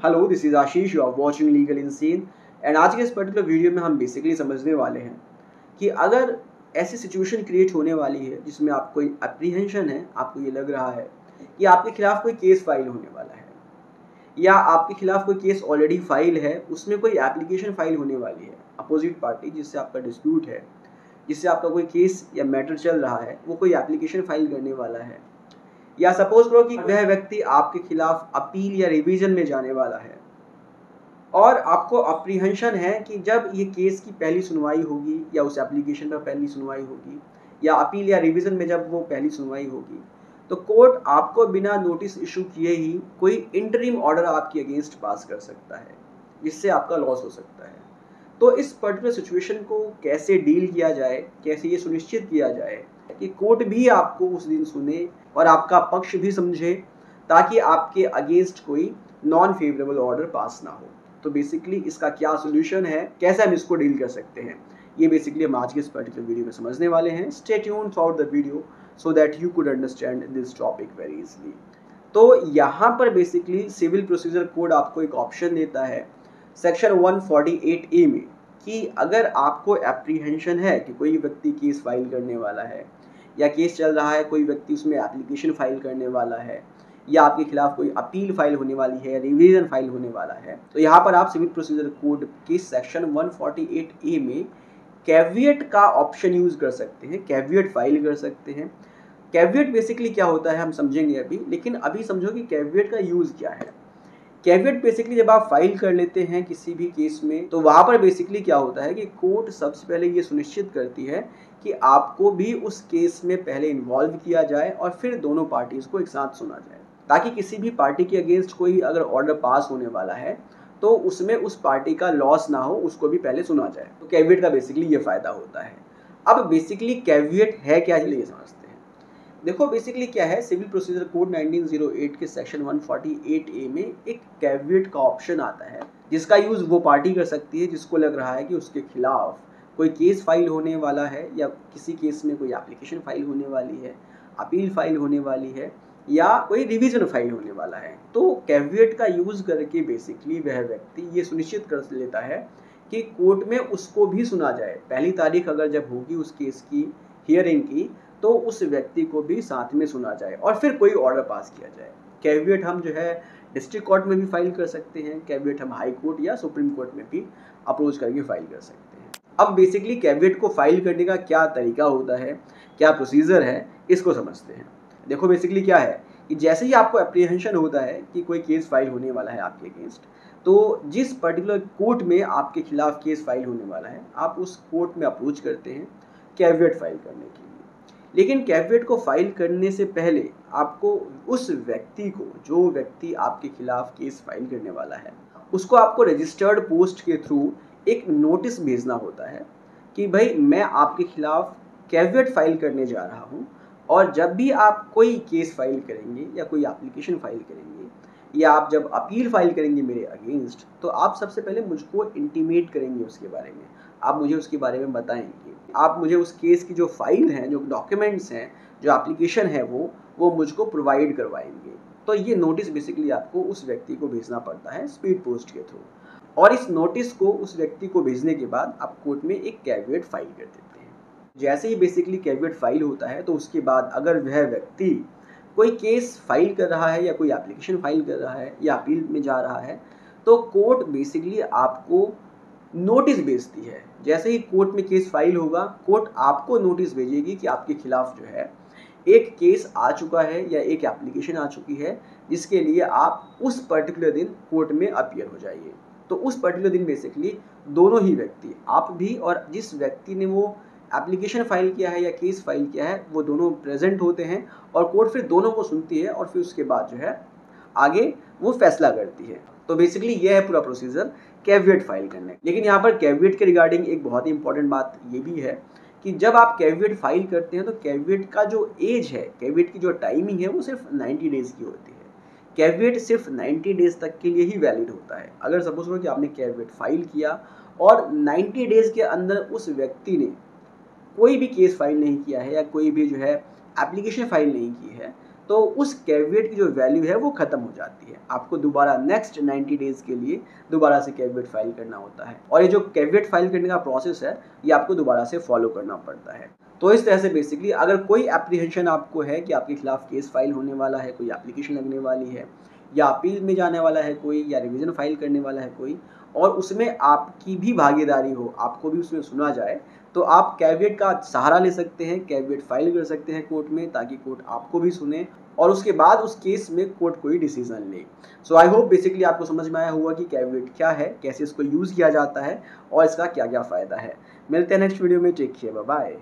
Hello, this is Ashish, you are watching legal in scene. And आज के इस पर्टिकुलर वीडियो में हम बेसिकली समझने वाले हैं कि अगर ऐसी सिचुएशन क्रिएट होने वाली है जिसमें आपको अप्रीहेंशन है, आपको ये लग रहा है कि आपके खिलाफ कोई केस फाइल होने वाला है या आपके खिलाफ कोई केस ऑलरेडी फाइल है, उसमें कोई एप्लीकेशन फाइल होने वाली है। अपोजिट पार्टी जिससे आपका डिस्प्यूट है, जिससे आपका कोई केस या मैटर चल रहा है, वो कोई एप्लीकेशन फाइल करने वाला है, या सपोज करो कि वह व्यक्ति आपके खिलाफ अपील या रिवीजन में जाने वाला है और आपको अप्रीहेंशन है कि जब ये केस की पहली सुनवाई होगी या उस एप्लीकेशन पर पहली सुनवाई होगी या अपील या रिवीजन में जब वो पहली सुनवाई होगी, तो कोर्ट आपको बिना नोटिस इशू किए ही कोई इंटरिम ऑर्डर आपके अगेंस्ट पास कर सकता है, जिससे आपका लॉस हो सकता है। तो इस पर्टिकुलर सिचुएशन को कैसे डील किया जाए, कैसे ये सुनिश्चित किया जाए कि कोर्ट भी आपको उस दिन सुने और आपका पक्ष भी समझे, ताकि आपके अगेंस्ट कोई नॉन फेवरेबल ऑर्डर पास ना हो। तो बेसिकली इसका क्या सोल्यूशन है, कैसे हम इसको डील कर सकते हैं, ये बेसिकली हम आज के इस पर्टिकुलर वीडियो में समझने वाले हैं। Stay tuned through out the video so that you could understand this topic very easily. तो यहाँ पर बेसिकली सिविल प्रोसीजर कोड आपको एक ऑप्शन देता है सेक्शन 148A में कि अगर आपको एप्रीहेंशन है कि कोई व्यक्ति केस फाइल करने वाला है या केस चल रहा है, कोई व्यक्ति उसमें एप्लीकेशन फाइल करने वाला है या आपके खिलाफ कोई अपील फाइल होने वाली है, रिवीजन फाइल होने वाला है, तो यहाँ पर आप सिविल प्रोसीजर कोड के सेक्शन 148A में कैविएट का ऑप्शन यूज कर सकते हैं, कैविएट फाइल कर सकते हैं। कैविएट बेसिकली क्या होता है हम समझेंगे अभी, लेकिन अभी समझो कि कैविएट का यूज क्या है। कैविएट बेसिकली जब आप फाइल कर लेते हैं किसी भी केस में, तो वहाँ पर बेसिकली क्या होता है कि कोर्ट सबसे पहले ये सुनिश्चित करती है कि आपको भी उस केस में पहले इन्वॉल्व किया जाए और फिर दोनों पार्टीज को एक साथ सुना जाए, ताकि किसी भी पार्टी के अगेंस्ट कोई अगर ऑर्डर पास होने वाला है तो उसमें उस पार्टी का लॉस ना हो, उसको भी पहले सुना जाए। तो कैविएट का बेसिकली ये फायदा होता है। अब बेसिकली कैविएट है क्या, ये समझते हैं। देखो बेसिकली क्या है, सिविल प्रोसीजर कोड 1908 के सेक्शन 148A में एक कैविएट का ऑप्शन आता है, जिसका यूज वो पार्टी कर सकती है जिसको लग रहा है कि उसके खिलाफ कोई केस फाइल होने वाला है या किसी केस में कोई एप्लीकेशन फाइल होने वाली है, अपील फाइल होने वाली है या कोई रिवीजन फाइल होने वाला है। तो कैविएट का यूज करके बेसिकली वह व्यक्ति ये सुनिश्चित कर लेता है कि कोर्ट में उसको भी सुना जाए। पहली तारीख अगर जब होगी उस केस की हियरिंग की, तो उस व्यक्ति को भी साथ में सुना जाए और फिर कोई ऑर्डर पास किया जाए। कैविएट हम जो है डिस्ट्रिक्ट कोर्ट में भी फाइल कर सकते हैं, कैविएट हम हाई कोर्ट या सुप्रीम कोर्ट में भी अप्रोच करके फाइल कर सकते हैं। अब बेसिकली कैविएट को फाइल करने का क्या तरीका होता है, क्या प्रोसीजर है, इसको समझते हैं। देखो बेसिकली क्या है कि जैसे ही आपको एप्रीहेंशन होता है कि कोई केस फाइल होने वाला है आपके अगेंस्ट, तो जिस पर्टिकुलर कोर्ट में आपके खिलाफ केस फाइल होने वाला है, आप उस कोर्ट में अप्रोच करते हैं कैविएट फाइल करने के लिए। लेकिन कैविएट को फाइल करने से पहले आपको उस व्यक्ति को, जो व्यक्ति आपके खिलाफ केस फाइल करने वाला है, उसको आपको रजिस्टर्ड पोस्ट के थ्रू एक नोटिस भेजना होता है कि भाई मैं आपके खिलाफ कैविएट फाइल करने जा रहा हूँ, और जब भी आप कोई केस फाइल करेंगे या कोई एप्लीकेशन फाइल करेंगे या आप जब अपील फाइल करेंगे मेरे अगेंस्ट, तो आप सबसे पहले मुझको इंटीमेट करेंगे उसके बारे में, आप मुझे उसके बारे में बताएंगे, आप मुझे उस केस की जो फाइल हैं, जो डॉक्यूमेंट्स हैं, जो एप्लीकेशन है, वो मुझको प्रोवाइड करवाएंगे। तो ये नोटिस बेसिकली आपको उस व्यक्ति को भेजना पड़ता है स्पीड पोस्ट के थ्रू, और इस नोटिस को उस व्यक्ति को भेजने के बाद आप कोर्ट में एक कैविएट फाइल कर देते हैं। जैसे ही बेसिकली कैविएट फाइल होता है, तो उसके बाद अगर वह व्यक्ति कोई केस फाइल कर रहा है या कोई एप्लीकेशन फाइल कर रहा है या अपील में जा रहा है, तो कोर्ट बेसिकली आपको नोटिस भेजती है। जैसे ही कोर्ट में केस फाइल होगा, कोर्ट आपको नोटिस भेजेगी कि आपके खिलाफ जो है एक केस आ चुका है या एक एप्लीकेशन आ चुकी है, जिसके लिए आप उस पर्टिकुलर दिन कोर्ट में अपीयर हो जाइए। तो उस पर्टिकुलर दिन बेसिकली दोनों ही व्यक्ति, आप भी और जिस व्यक्ति ने वो एप्लीकेशन फाइल किया है या केस फाइल किया है, वो दोनों प्रेजेंट होते हैं और कोर्ट फिर दोनों को सुनती है और फिर उसके बाद जो है आगे वो फैसला करती है। तो बेसिकली ये है पूरा प्रोसीजर कैविएट फाइल करने। लेकिन यहाँ पर कैविएट के रिगार्डिंग एक बहुत ही इंपॉर्टेंट बात ये भी है कि जब आप कैविएट फाइल करते हैं, तो कैविएट का जो एज है, कैविएट की जो टाइमिंग है, वो सिर्फ 90 डेज की होती है। कैविएट सिर्फ 90 डेज तक के लिए ही वैलिड होता है। अगर सपोज करो कि आपने कैविएट फाइल किया और 90 डेज के अंदर उस व्यक्ति ने कोई भी केस फाइल नहीं किया है या कोई भी जो है एप्लीकेशन फाइल नहीं की है, तो उस कैविएट की जो वैल्यू है वो ख़त्म हो जाती है। आपको दोबारा नेक्स्ट 90 डेज़ के लिए दोबारा से कैविएट फाइल करना होता है, और ये जो कैविएट फाइल करने का प्रोसेस है ये आपको दोबारा से फॉलो करना पड़ता है। तो इस तरह से बेसिकली अगर कोई एप्रीहेंशन आपको है कि आपके खिलाफ केस फाइल होने वाला है, कोई एप्लीकेशन लगने वाली है, या अपील में जाने वाला है कोई, या रिवीजन फाइल करने वाला है कोई, और उसमें आपकी भी भागीदारी हो, आपको भी उसमें सुना जाए, तो आप कैविएट का सहारा ले सकते हैं, कैविएट फाइल कर सकते हैं कोर्ट में, ताकि कोर्ट आपको भी सुने और उसके बाद उस केस में कोर्ट कोई डिसीजन ले। सो आई होप बेसिकली आपको समझ में आया होगा कि कैविएट क्या है, कैसे इसको यूज़ किया जाता है और इसका क्या क्या फ़ायदा है। मिलते हैं नेक्स्ट वीडियो में। Take care, bye bye.